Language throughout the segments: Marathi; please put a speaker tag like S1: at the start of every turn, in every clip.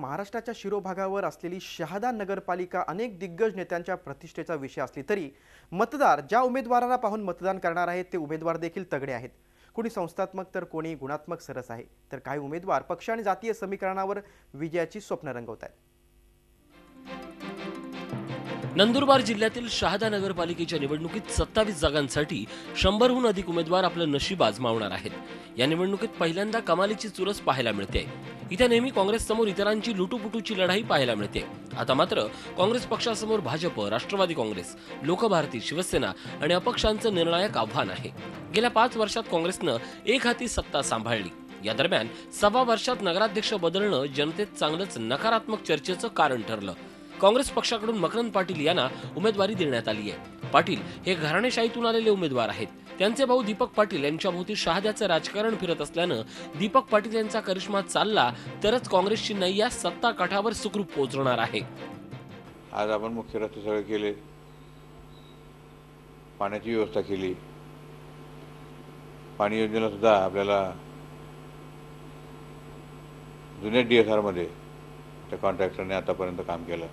S1: महाराष्ट्राच्या शिरोभागावर असलेली शहादा नगरपालिका अनेक दिग्गज नेत्यांच्या प्रतिष्ठेचा विषय असली तरी मतदार ज्या उमेदवाराला पाहून मतदान करणार आहेत ते उमेदवार देखील तगडे आहेत। कोणी संस्थात्मक तर कोणी गुणात्मक सरस आहे, तर काही उमेदवार पक्ष आणि जातीय समीकरणावर विजयाची स्वप्न रंगवत आहेत।
S2: नंदुरबार जिल्ह्यातील शहादा नगरपालिकेच्या निवडणुकीत 27 जागांसाठी 100हून अधिक उमेदवार आपलं नशीब आजमावणार आहेत। या निवडणुकीत पहिल्यांदा कमालीची चुरस पाहायला मिळते। इथे नेहमी काँग्रेस समोर इतरांची लुटूपुटूची लढाई पाहायला मिळते। आता मात्र काँग्रेस पक्षासमोर भाजप, राष्ट्रवादी काँग्रेस, लोकभारती, शिवसेना आणि अपक्षांचं निर्णायक आव्हान आहे। गेल्या 5 वर्षात काँग्रेसनं एक हाती सत्ता सांभाळली। या दरम्यान 6 वर्षात नगराध्यक्ष बदलणं जनतेत चांगलंच नकारात्मक चर्चेचं कारण ठरलं। काँग्रेस पक्षाकडून मकरंद पाटील यांना उमेदवारी देण्यात आली आहे। पाटील हे घराणेशाहीतून आलेले उमेदवार आहेत। त्यांचे भाऊ दीपक पाटील यांच्याभोवती शहाद्याचं राजकारण फिरत असल्यानं दीपक पाटील यांचा करिश्मा चालला तरच काँग्रेसची नैया सत्ता काठावर सुखरूप पोहोचणार आहे।
S3: आज आपण मुख्य रस्ते सगळे केले, पाण्याची व्यवस्था केली, पाणी योजनेला सुद्धा आपल्याला जुन्या DSR मध्ये त्या कॉन्ट्रॅक्टरने आतापर्यंत काम केलं।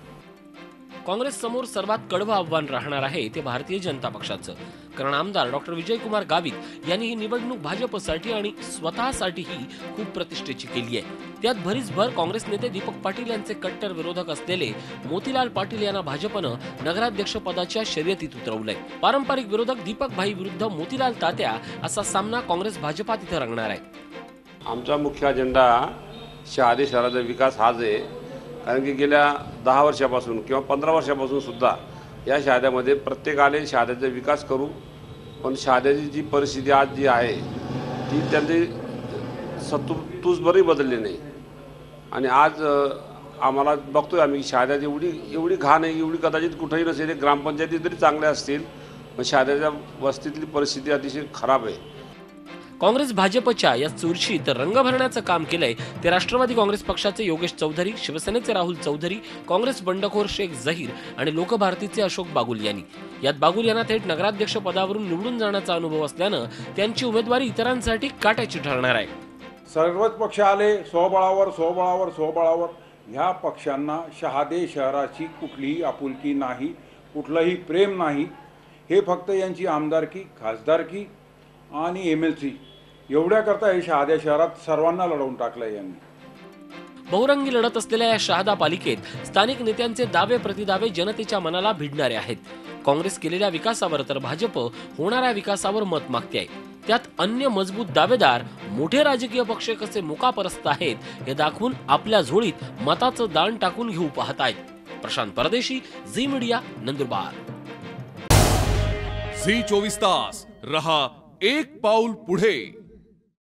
S2: काँग्रेस समोर सर्वात कडवं आव्हान राहणार आहे ते भारतीय जनता पक्षाचं, कारण आमदार डॉक्टर विजयकुमार गावित यांनी ही निवडणूक भाजपसाठी आणि स्वतःसाठीही खूप प्रतिष्ठेची केली आहे। त्यात भरीसभर काँग्रेस नेते दीपक पाटील यांचे कट्टर विरोधक असलेले मोतीलाल पाटील यांना भाजपनं नगराध्यक्ष पदाच्या शर्यतीत उतरवलंय। पारंपरिक विरोधक दीपक भाई विरुद्ध मोतीलाल तात्या असा सामना काँग्रेस भाजपात इथं रंगणार आहे।
S4: आमचा मुख्य अजेंडा शहादे शहराचा विकास हाच आहे, कारण की गेल्या 10 वर्षापासून किंवा 15 वर्षापासून सुद्धा या शहाद्यामध्ये प्रत्येकाने शहाद्याचा विकास करू, पण शहाद्याची जी परिस्थिती आज जी आहे ती त्यांची तुसभरही बदलली नाही। आणि आज आम्हाला बघतोय आम्ही शहाद्यात एवढी घाण आहे, एवढी कदाचित कुठेही नसेल। ग्रामपंचायती तरी चांगल्या असतील, पण शहाद्याच्या वस्तीतली परिस्थिती अतिशय खराब आहे।
S2: काँग्रेस भाजपच्या या चुरशीत रंग भरण्याचं काम केलंय ते राष्ट्रवादी काँग्रेस पक्षाचे योगेश चौधरी, शिवसेनेचे राहुल चौधरी, काँग्रेस बंडखोर शेख झहीर आणि लोकभारतीचे अशोक बागुल यांनी। यात बागुल यांना थेट नगराध्यक्ष पदावरून निवडून जाण्याचा अनुभव असल्यानं त्यांची उमेदवारी इतरांसाठी काट्याची ठरणार आहे।
S5: सर्वच पक्ष आले स्वबळावर ह्या पक्षांना शहादे शहराची कुठलीही आपुलकी नाही, कुठलंही प्रेम नाही। हे फक्त यांची आमदारकी, खासदारकी आणि MLC एवढ्या करता हे शहादा शहरात सर्वांना लढवून टाकलंय यांनी।
S2: बहुरंगी लढत असलेल्या या शहादा पालिकेत स्थानिक नेत्यांचे दावे प्रतिदावे जनतेच्या मनाला भिडणारे आहेत। काँग्रेस केलेल्या विकासावर तर भाजप होणाऱ्या विकासावर मत मागते आहे। त्यात अन्य मजबूत दावेदार मोठे राजकीय पक्ष कसे मुकापरस्त आहेत हे दाखवून आपल्या झोळीत मताचं दान टाकून घेऊ पाहत आहेत। प्रशांत परदेशी, झी मीडिया, नंदुरबार।
S6: झी 24 तास रहा एक पाऊल पुढे।